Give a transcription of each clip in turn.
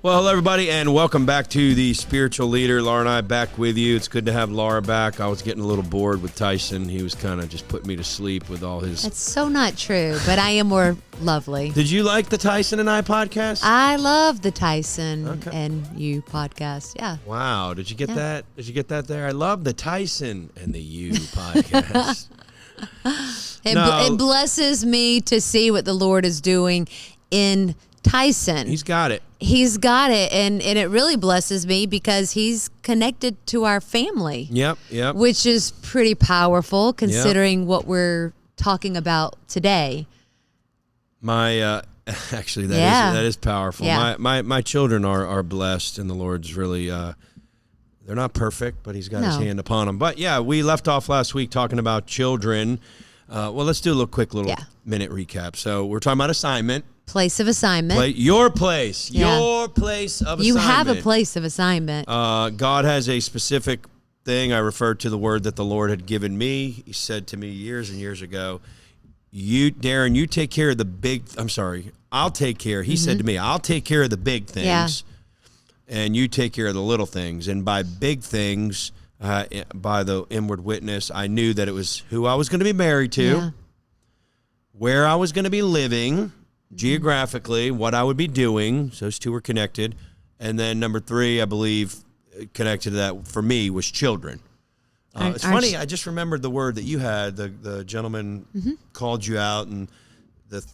Well, hello, everybody, and welcome back to The Spiritual Leader. Laura and I back with you. It's good to have Laura back. I was getting a little bored with Tyson. He was kind of just putting me to sleep with all his... That's so not true, but I am more lovely. Did you like the Tyson and I podcast? I love the Tyson and You podcast, yeah. Wow, did you get that? Did you get that there? I love the Tyson and the You podcast. It blesses me to see what the Lord is doing in Tyson. He's got it. He's got it, and it really blesses me because he's connected to our family. Yep. Which is pretty powerful considering what we're talking about today. My actually that is powerful. Yeah. My children are blessed, and the Lord's really they're not perfect, but He's got His hand upon them. But yeah, we left off last week talking about children. Well, let's do a quick minute recap. So we're talking about assignment. Place of assignment. Your place. Yeah. Your place of assignment. You have a place of assignment. God has a specific thing. I referred to the word that the Lord had given me. He said to me years and years ago, Darrin, you take care of I'll take care. He said to me, I'll take care of the big things, and you take care of the little things. And by big things, by the inward witness, I knew that it was who I was going to be married to, where I was going to be living, geographically, what I would be doing. So those two were connected. And then number 3, I believe, connected to that for me was children. It's funny, I just remembered the word that you had. The gentleman called you out, and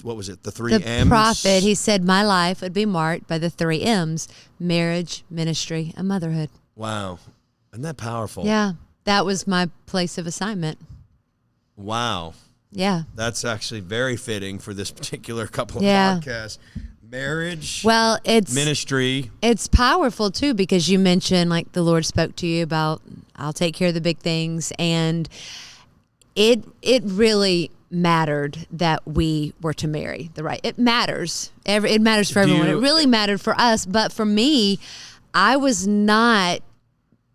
what was it, the 3 M's? The prophet, he said, my life would be marked by the 3 M's, marriage, ministry, and motherhood. Wow. Isn't that powerful? Yeah, that was my place of assignment. Wow. Yeah. That's actually very fitting for this particular couple of podcasts. Marriage, it's ministry. It's powerful, too, because you mentioned, like, the Lord spoke to you about, I'll take care of the big things, and it really mattered that we were to marry the right. It matters. It matters for everyone. It really mattered for us, but for me, I was not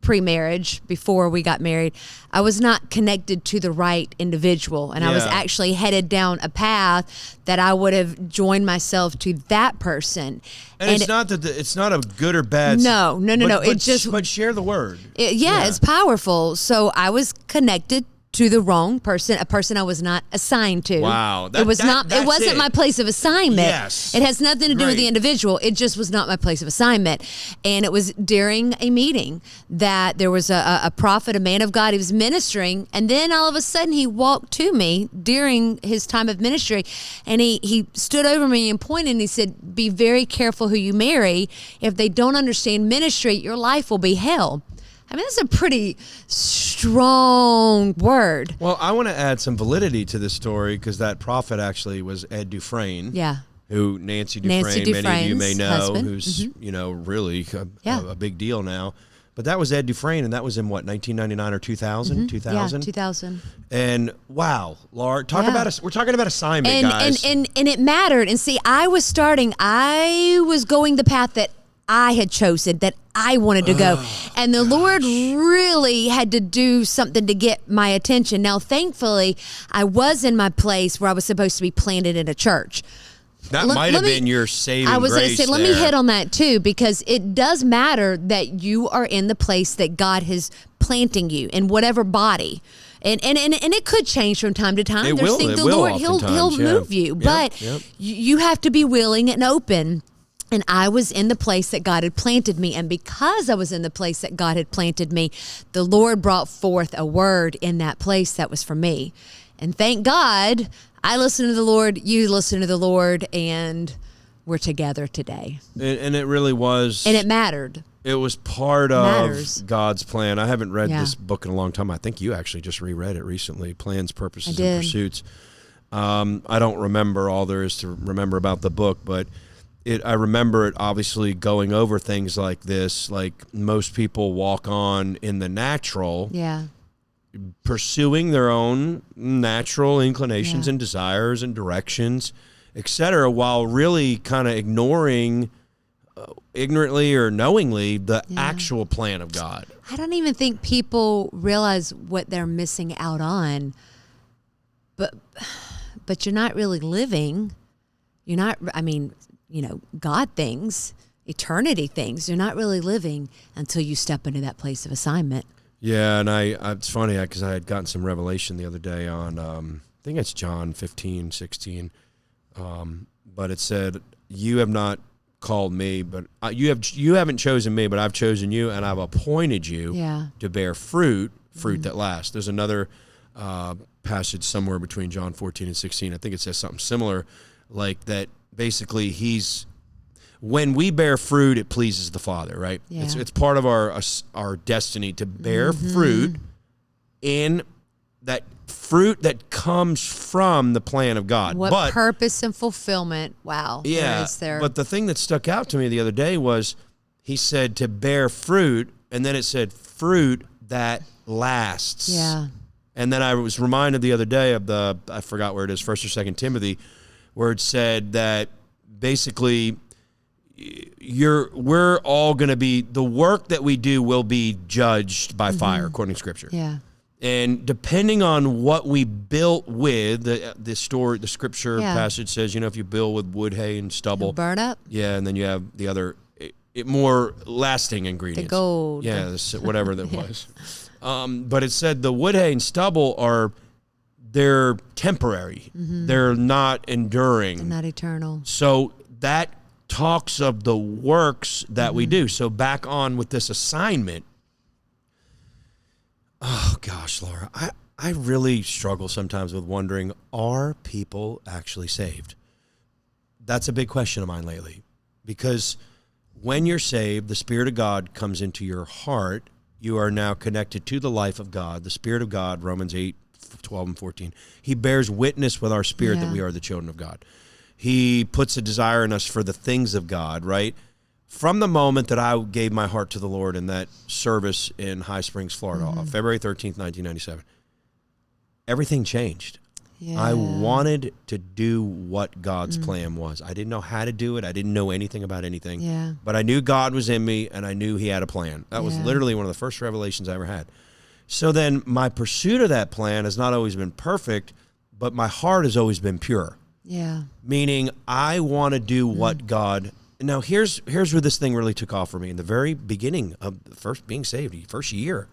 pre-marriage, before we got married, I was not connected to the right individual, and I was actually headed down a path that I would have joined myself to that person. And it's not that it's not a good or bad. No. But share the word. It's powerful. So I was connected to the wrong person, a person I was not assigned to. Wow. It wasn't my place of assignment. Yes. It has nothing to do with the individual. It just was not my place of assignment. And it was during a meeting that there was a prophet, a man of God. He was ministering. And then all of a sudden he walked to me during his time of ministry. And he stood over me and pointed and he said, be very careful who you marry. If they don't understand ministry, your life will be hell. I mean, that's a pretty strong word. Well, I want to add some validity to this story because that prophet actually was Ed Dufresne. Yeah. Who Nancy Dufresne, many of you may know, husband. Who's really a big deal now. But that was Ed Dufresne, and that was in what, 1999 or 2000? 2000. Yeah, 2000. And wow, Laura, we're talking about assignment, guys. And it mattered. And see, I was going the path that I had chosen, that I wanted to go. And the Lord really had to do something to get my attention. Now, thankfully, I was in my place where I was supposed to be planted in a church. That might have been your saving grace. I was going to say, let me hit on that too, because it does matter that you are in the place that God has planting you in whatever body. And it could change from time to time. There's things the Lord, he'll move you, but you have to be willing and open. And I was in the place that God had planted me. And because I was in the place that God had planted me, the Lord brought forth a word in that place that was for me. And thank God, I listened to the Lord, you listened to the Lord, and we're together today. And it really was. And it mattered. It was part of God's plan. I haven't read this book in a long time. I think you actually just reread it recently, Plans, Purposes, and Pursuits. I don't remember all there is to remember about the book, but I remember it obviously going over things like this, like most people walk on in the natural, pursuing their own natural inclinations and desires and directions, etc., while really kind of ignoring, ignorantly or knowingly, the actual plan of God. I don't even think people realize what they're missing out on, but you're not really living. You're not, God things. eternity things. You're not really living until you step into that place of assignment. Yeah, and it's funny because I had gotten some revelation the other day on, I think it's John 15:16, but it said, "You have not called me, but you haven't chosen me, but I've chosen you, and I've appointed you to bear fruit that lasts." There's another passage somewhere between John 14 and 16. I think it says something similar, like that. Basically, when we bear fruit, it pleases the Father, right? Yeah. It's part of our destiny to bear fruit in that fruit that comes from the plan of God. What purpose and fulfillment. Wow. Yeah. But the thing that stuck out to me the other day was he said to bear fruit, and then it said fruit that lasts. Yeah. And then I was reminded the other day of I forgot where it is, 1st or 2nd Timothy, where it said that basically we're all going to be, the work that we do will be judged by fire, according to Scripture. Yeah. And depending on what we built with, the Scripture passage says, if you build with wood, hay, and stubble, it'll burn up. Yeah, and then you have the other more lasting ingredients. The gold. Yeah, whatever that was. But it said the wood, hay, and stubble they're temporary. They're not enduring. They're not eternal. So that talks of the works that we do. So back on with this assignment. Oh gosh, Laura, I really struggle sometimes with wondering, are people actually saved? That's a big question of mine lately, because when you're saved, the Spirit of God comes into your heart. You are now connected to the life of God, the Spirit of God, Romans 8:12 and 14. He bears witness with our spirit that we are the children of God. He puts a desire in us for the things of God, right? From the moment that I gave my heart to the Lord in that service in High Springs, Florida, February 13th, 1997, everything changed. Yeah. I wanted to do what God's plan was. I didn't know how to do it. I didn't know anything about anything. Yeah. But I knew God was in me, and I knew He had a plan. That was literally one of the first revelations I ever had. So then my pursuit of that plan has not always been perfect, but my heart has always been pure. Yeah. Meaning I want to do what God... Now, here's where this thing really took off for me. In the very beginning of the first being saved, first year,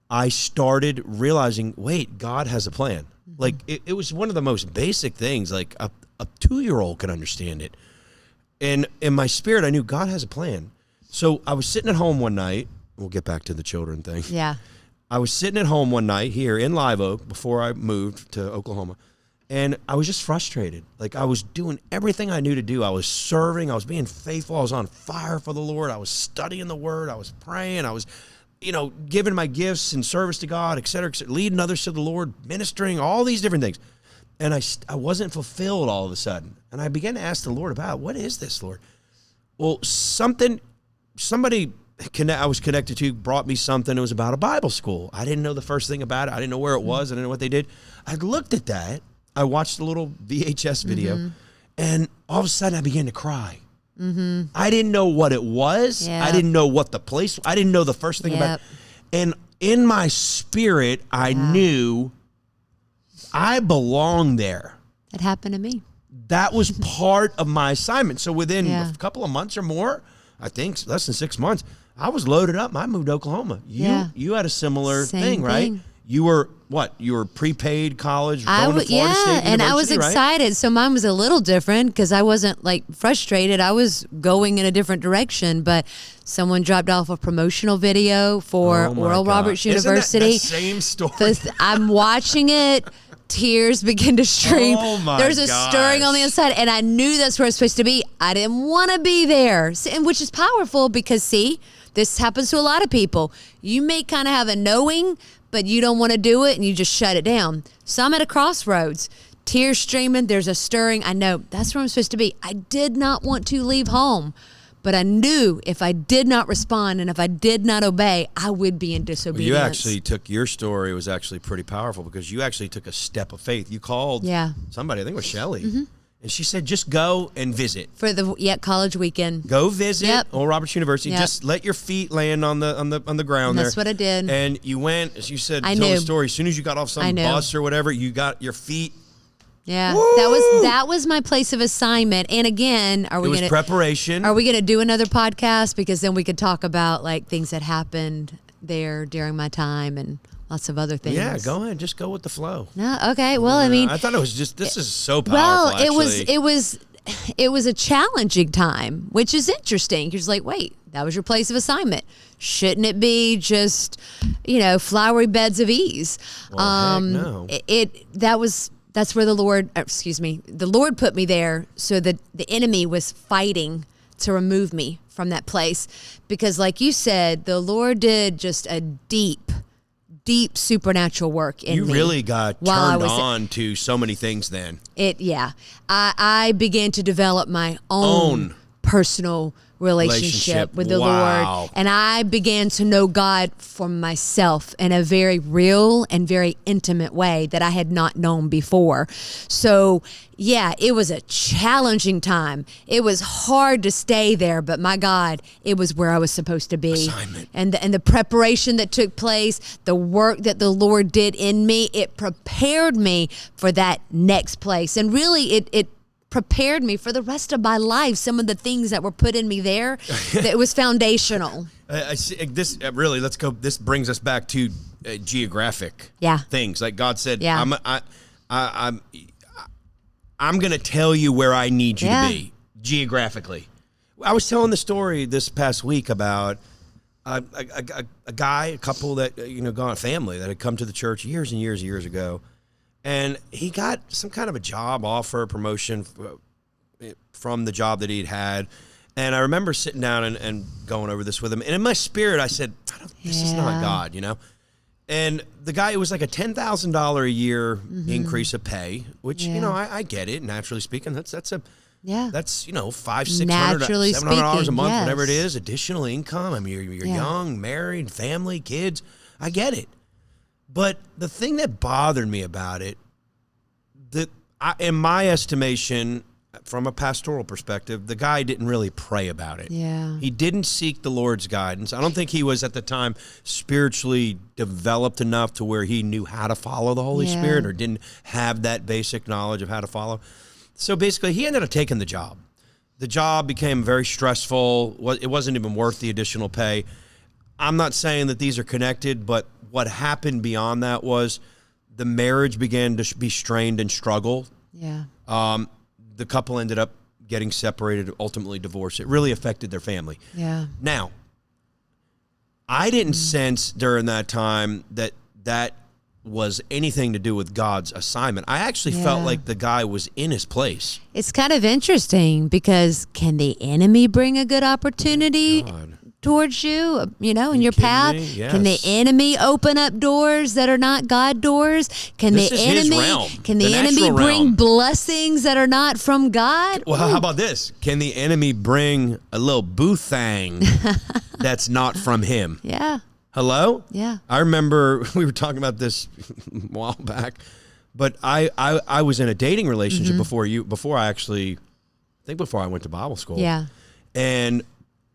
I started realizing, wait, God has a plan. Like, it was one of the most basic things. Like, a 2-year-old can understand it. And in my spirit, I knew God has a plan. So I was sitting at home one night. We'll get back to the children thing. Yeah. I was sitting at home one night here in Live Oak before I moved to Oklahoma. And I was just frustrated. Like, I was doing everything I knew to do. I was serving. I was being faithful. I was on fire for the Lord. I was studying the Word. I was praying. I was, giving my gifts in service to God, et cetera, leading others to the Lord, ministering, all these different things. And I wasn't fulfilled all of a sudden. And I began to ask the Lord about, what is this, Lord? Well, somebody I was connected to brought me something. It was about a Bible school. I didn't know the first thing about it. I didn't know where it was. I didn't know what they did. I looked at that. I watched a little VHS video, and all of a sudden I began to cry. I didn't know what it was. I didn't know what the place. I didn't know the first thing about it. And in my spirit, I knew I belonged there. It happened to me. That was part of my assignment. So within a couple of months or more, I think less than 6 months, I was loaded up. I moved to Oklahoma. You had a similar thing, right? You were what? You were prepaid college, going to Florida State University, and I was excited. Right? So mine was a little different because I wasn't like frustrated. I was going in a different direction, but someone dropped off a promotional video for Oral Roberts University. Isn't that the same story? I'm watching it. Tears begin to stream. Oh my There's a stirring on the inside, and I knew that's where it's supposed to be. I didn't want to be there, and which is powerful because, see, this happens to a lot of people. You may kind of have a knowing, but you don't want to do it, and you just shut it down. So I'm at a crossroads. Tears streaming. There's a stirring. I know that's where I'm supposed to be. I did not want to leave home, but I knew if I did not respond and if I did not obey, I would be in disobedience. Well, you actually took your story. It was actually pretty powerful because you actually took a step of faith. You called somebody, I think it was Shelly, and she said, just go and visit. For the college weekend. Go visit Oral Roberts University. Just let your feet land on the ground there. That's what I did. And you went, as you said, tell the story. As soon as you got off some bus or whatever, you got your feet Yeah, Woo! that was my place of assignment. And again, It was preparation. Are we gonna do another podcast? Because then we could talk about like things that happened there during my time and lots of other things. Yeah, go ahead. Just go with the flow. No, okay. Well, I mean, I thought it was just, this is so powerful, well, actually. it was a challenging time, which is interesting. You're just like, wait, that was your place of assignment. Shouldn't it be just, flowery beds of ease? Well, heck no. That's where the Lord put me there so that the enemy was fighting to remove me from that place. Because like you said, the Lord did just a deep supernatural work in me. You really got turned on to so many things then. I began to develop my own personal relationship with the Lord. And I began to know God for myself in a very real and very intimate way that I had not known before. So, yeah, it was a challenging time. It was hard to stay there, but my God, it was where I was supposed to be. Assignment. And the preparation that took place, the work that the Lord did in me, it prepared me for that next place. And really, it prepared me for the rest of my life. Some of the things that were put in me there, that it was foundational. I see this really. Let's go. This brings us back to geographic things. Like God said, I'm going to tell you where I need you to be geographically. I was telling the story this past week about a couple that a family that had come to the church years and years and years ago. And he got some kind of a job offer, promotion from the job that he'd had. And I remember sitting down and going over this with him. And in my spirit, I said, this is not God, And the guy, it was like a $10,000 a year increase of pay, which, I get it. Naturally speaking, that's $500, $600, $700 a month, whatever it is, additional income. I mean, you're young, married, family, kids. I get it. But the thing that bothered me about it, in my estimation, from a pastoral perspective, the guy didn't really pray about it. Yeah. He didn't seek the Lord's guidance. I don't think he was at the time spiritually developed enough to where he knew how to follow the Holy Spirit or didn't have that basic knowledge of how to follow. So basically, he ended up taking the job. The job became very stressful. It wasn't even worth the additional pay. I'm not saying that these are connected, but what happened beyond that was the marriage began to be strained and struggle. Yeah. The couple ended up getting separated, ultimately divorced. It really affected their family. Yeah. Now, I didn't sense during that time that was anything to do with God's assignment. I actually felt like the guy was in his place. It's kind of interesting because can the enemy bring a good opportunity towards you, in your path? Yes. Can the enemy open up doors that are not God doors? Can the enemy bring blessings that are not from God? Well, how about this? Can the enemy bring a little boo thing that's not from him? Yeah. Hello? Yeah. I remember we were talking about this a while back, but I was in a dating relationship before I went to Bible school. Yeah. And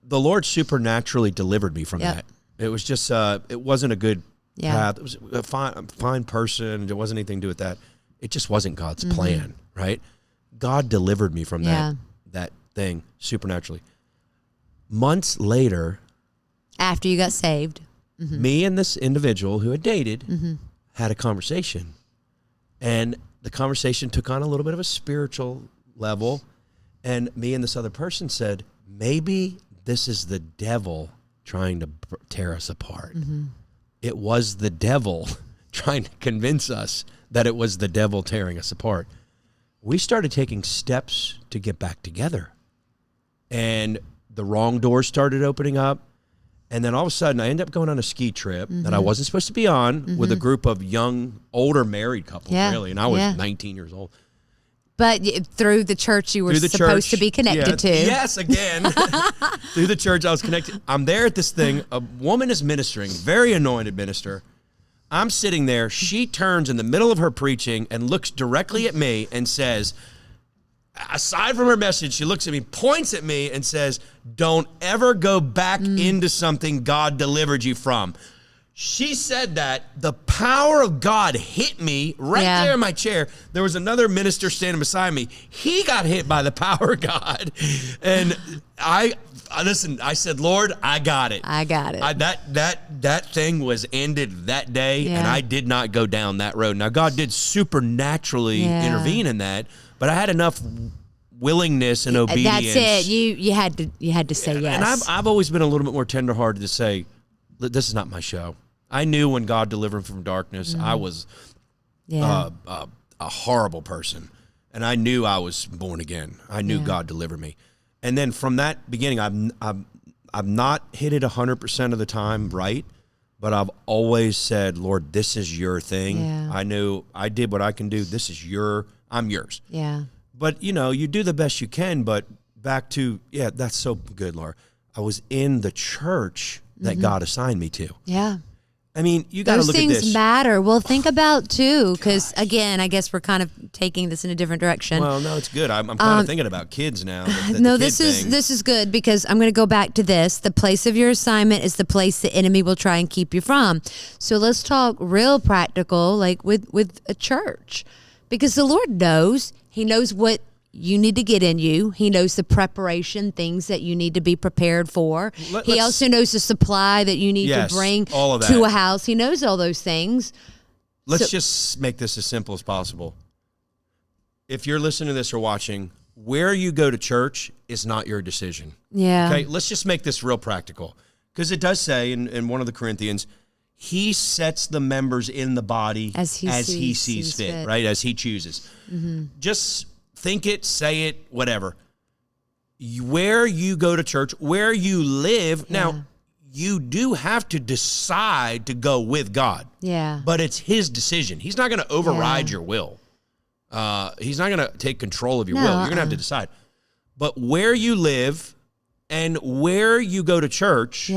the Lord supernaturally delivered me from that. It was just, it wasn't a good path. It was a fine person. There wasn't anything to do with that. It just wasn't God's plan, right? God delivered me from that thing supernaturally. Months later, after you got saved, me and this individual who had dated had a conversation. And the conversation took on a little bit of a spiritual level. And me and this other person said, maybe this is the devil trying to tear us apart. It was the devil trying to convince us that it was the devil tearing us apart. We started taking steps to get back together. And the wrong doors started opening up. And then all of a sudden, I ended up going on a ski trip that I wasn't supposed to be on with a group of young, older married couples, really. And I was 19 years old. But through the church you were supposed to be connected to. Yes, again. Through the church I was connected. I'm there at this thing. A woman is ministering, very anointed minister. I'm sitting there. She turns in the middle of her preaching and looks directly at me and says, aside from her message, she looks at me, points at me and says, don't ever go back into something God delivered you from. She said that the power of God hit me right there in my chair. There was another minister standing beside me. He got hit by the power of God. And I said, Lord, I got it. I got it. That thing was ended that day, and I did not go down that road. Now, God did supernaturally intervene in that, but I had enough willingness and obedience. That's it. You had to say yes. And I've always been a little bit more tenderhearted to say, this is not my show. I knew when God delivered from darkness, I was a horrible person, and I knew I was born again. I knew God delivered me, and then from that beginning, I've not hit it 100% of the time right, but I've always said, Lord, this is your thing. Yeah. I knew I did what I can do. I'm yours. Yeah. But you do the best you can. But back to that's so good, Laura. I was in the church that God assigned me to. Yeah. I mean, you got to look at this. Those things matter. Well, think about too, because again, I guess we're kind of taking this in a different direction. Well, no, it's good. I'm kind of thinking about kids now. This is good, because I'm going to go back to this. The place of your assignment is the place the enemy will try and keep you from. So let's talk real practical, like with a church, because the Lord knows. He knows what you need to get in you. He knows the preparation, things that you need to be prepared for. He also knows the supply that you need to bring to a house. He knows all those things. Let's just make this as simple as possible. If you're listening to this or watching, where you go to church is not your decision. Yeah. Okay, let's just make this real practical. Because it does say in one of the Corinthians, he sets the members in the body as he sees fit, right? As he chooses. Mm-hmm. Just think it, say it, whatever. Where you go to church, where you live. Now, you do have to decide to go with God. Yeah. But it's his decision. He's not going to override your will. He's not going to take control of your will. You're going to have to decide. But where you live and where you go to church,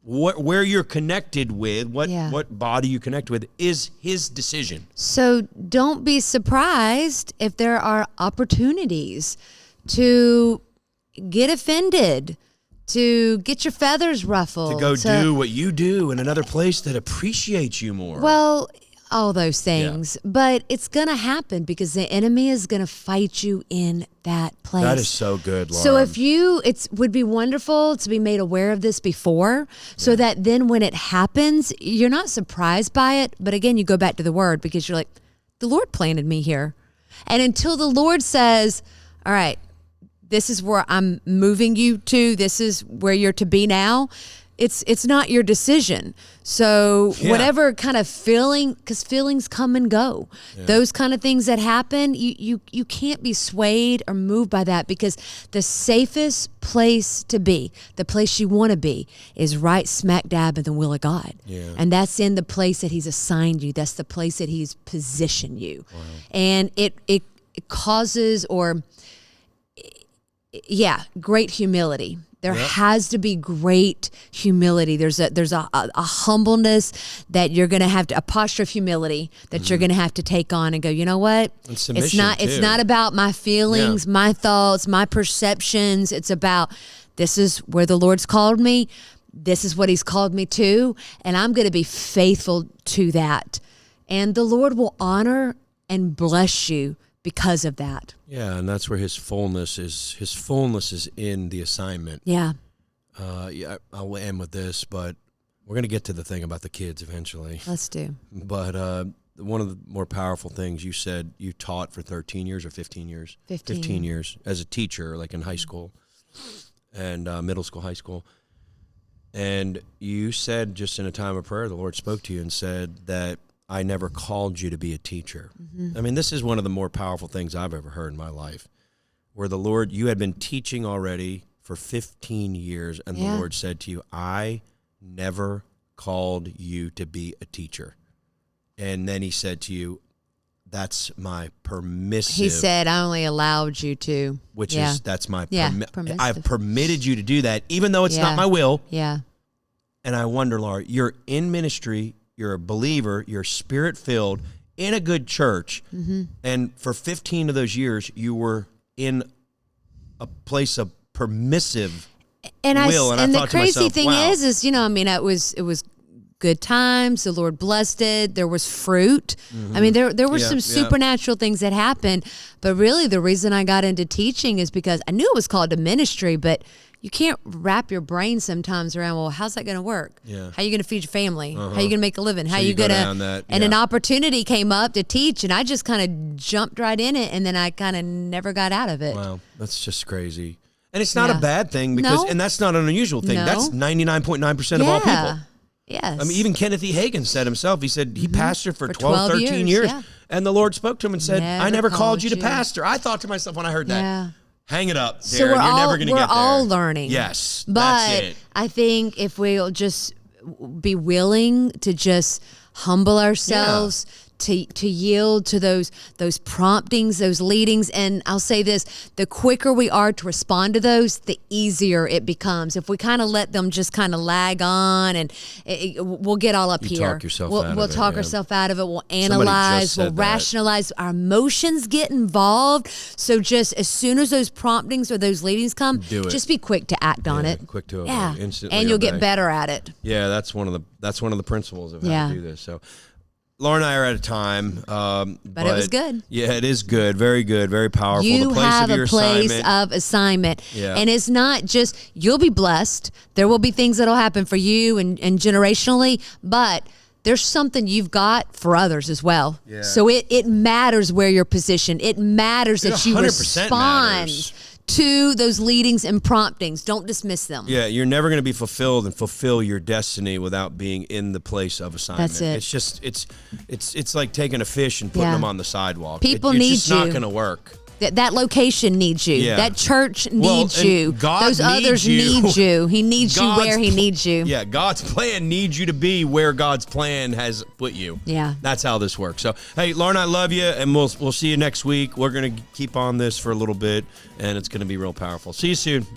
where you're connected with, what body you connect with, is his decision. So don't be surprised if there are opportunities to get offended, to get your feathers ruffled, to go do what you do in another place that appreciates you more. Well, all those things. But it's going to happen because the enemy is going to fight you in that place. That is so good, Laura. So it would be wonderful to be made aware of this before, so that then when it happens, you're not surprised by it. But again, you go back to the word, because you're like, the Lord planted me here. And until the Lord says, all right, this is where I'm moving you to, this is where you're to be now, it's not your decision. So whatever kind of feeling, because feelings come and go, those kind of things that happen, you can't be swayed or moved by that, because the safest place to be, the place you want to be, is right smack dab in the will of God. Yeah. And that's in the place that he's assigned you. That's the place that he's positioned you. Wow. And it causes great humility. There has to be great humility. There's a humbleness that you're going to have to, a posture of humility that you're going to have to take on and go, you know what? It's not about my feelings, my thoughts, my perceptions. It's about, this is where the Lord's called me. This is what he's called me to. And I'm going to be faithful to that. And the Lord will honor and bless you because of that. Yeah, and that's where his fullness is. His fullness is in the assignment. Yeah. I'll end with this, but we're going to get to the thing about the kids eventually. Let's do. But one of the more powerful things you said, you taught for 13 years or 15 years? 15 years as a teacher, like in high school and middle school, high school. And you said, just in a time of prayer, the Lord spoke to you and said that I never called you to be a teacher. Mm-hmm. I mean, this is one of the more powerful things I've ever heard in my life, where the Lord, you had been teaching already for 15 years, and the Lord said to you, I never called you to be a teacher. And then he said to you, that's my permissive. He said, I only allowed you to. Which is, that's my permissive. I've permitted you to do that, even though it's not my will. Yeah. And I wonder, Laura, you're in ministry, you're a believer, you're spirit-filled, in a good church, and for 15 of those years, you were in a place of permissive will. And I the thought crazy to myself, thing wow. is, you know, I mean, it was good times. The Lord blessed it. There was fruit. I mean, there were some supernatural things that happened. But really, the reason I got into teaching is because I knew it was called to ministry, but you can't wrap your brain sometimes around, well, how's that going to work? Yeah. How are you going to feed your family? How are you going to make a living? How So are you you go going down that, to, and yeah. an opportunity came up to teach, and I just kind of jumped right in it, and then I kind of never got out of it. Wow, that's just crazy. And it's not Yeah. a bad thing because, No. and that's not an unusual thing. No. That's 99.9% of all people. Yes. I mean, even Kenneth E. Hagin said himself, he said he pastored for 12, 13 years, years. yeah. And the Lord spoke to him and said, I never called you to you. pastor. I thought to myself when I heard that, Yeah. hang it up, Darrin. So You're never going to get there. we're all learning. Yes, But that's it. I think if we'll just be willing to just humble ourselves, to yield to those promptings, those leadings, and I'll say this, the quicker we are to respond to those, the easier it becomes. If we kind of let them just kind of lag on, and we'll get all up here. Talk yourself we'll out we'll of it, talk yeah. ourselves out of it. We'll just analyze, we'll said that. rationalize. Our emotions get involved. So just as soon as those promptings or those leadings come, Do it. just be quick to act on it. Quick to obey. Yeah, Instantly and you'll obey. get better at it. Yeah, that's one of the principles of how Yeah. to do this. So Laura and I are out of time. But it was good. Yeah, it is good. Very good. Very powerful. You the place have of your a place assignment. of assignment. Yeah. And it's not just, you'll be blessed. There will be things that'll happen for you and generationally, but there's something you've got for others as well. Yeah. So it matters where you're positioned. It matters that you 100% respond matters. to those leadings and promptings. Don't dismiss them. Yeah, you're never going to be fulfilled and fulfill your destiny without being in the place of assignment. That's it. It's just it's like taking a fish and putting Yeah. them on the sidewalk. People it's need just not you. going to work. That location needs you. Yeah. That church Well, needs and you. God Those needs others you. need you. He needs you where he needs you. Yeah, God's plan needs you to be where God's plan has put you. Yeah. That's how this works. So, hey, Lauren, I love you, and we'll see you next week. We're going to keep on this for a little bit, and it's going to be real powerful. See you soon.